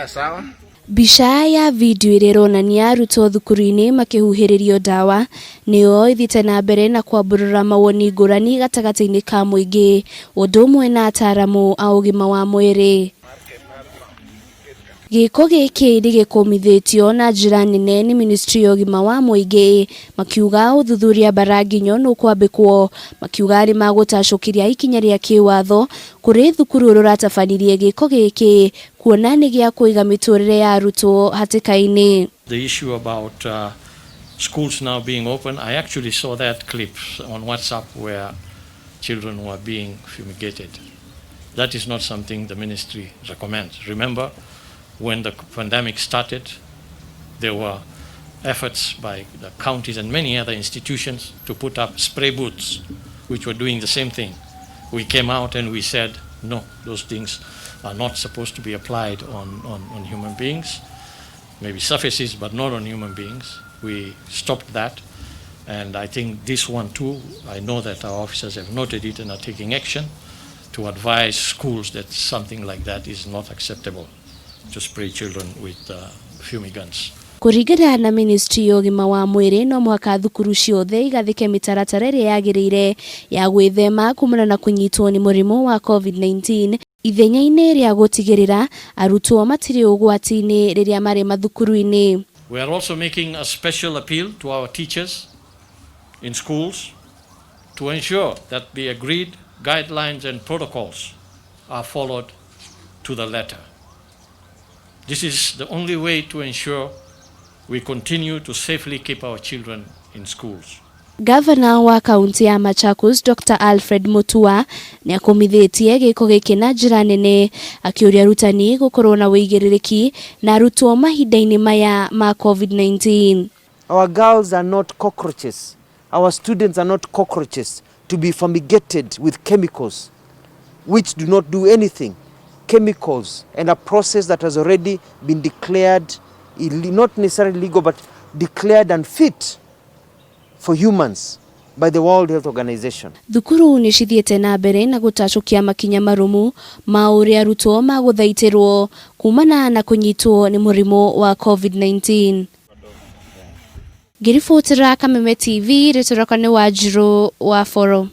Sawa. Bica ya video ironania arutwo thukuru-ini makihuhiririo ndawa niyo ithite na mbere na kwamburura mawoni ngurani gatagati-ini ka muingi undu umwe na ataramu a ugima wa mwiri. Giiko giki nigikumithetio na njira nene ni Ministry ya Ugima wa Mwiri makiuga uthuthuria baranginyo nukwambikwo makiuga ari magutacukiria ikinya ria kiwatho kuri thukuru ruratabanirie giiko giki kuona nigiakuiga miturire ya arutwo hataki-ini. The issue about schools now being open, I actually saw that clip on WhatsApp where children were being fumigated. That is not something the ministry recommends. Remember, when the pandemic started, there were efforts by the counties and many other institutions to put up spray booths, which were doing the same thing. We came out and we said, no, those things are not supposed to be applied on human beings, maybe surfaces, but not on human beings. We stopped that. And I think this one too, I know that our officers have noted it and are taking action to advise schools that something like that is not acceptable, to spray children with fumigants. Kuringana na Ministry ya Ugima wa Mwiri no mwaka thukuru ciothe igathike mitaratara iria yagiriire ya gwithema kumana na kunyitwo ni murimu wa COVID-19 ithenya-ini ria gutigirira arutwo matiri ugwati-ini riria mari mathukuru-ini. We are also making a special appeal to our teachers in schools to ensure that the agreed guidelines and protocols are followed to the letter. This is the only way to ensure we continue to safely keep our children in schools. Governor wa kaunti ya Machakos Dr. Alfred Mutua ni akumithetie giiko giki na njira nene akiuria arutani gukorwo na wigiririki na arutwo mahinda-ini maya ma COVID-19. Our girls are not cockroaches. Our students are not cockroaches to be fumigated with chemicals which do not do anything. Chemicals and a process that has already been declared not necessarily legal but declared unfit for humans by the World Health Organization. Thukuru ni cithiete na mbere na gutacukia makinya marumu ma uria arutwo maguthaitirwo kumana na kunyitwo ni murimu wa COVID-19. Ngiribotera Kameme TV ritoraka ni Wanjiru wa Foro.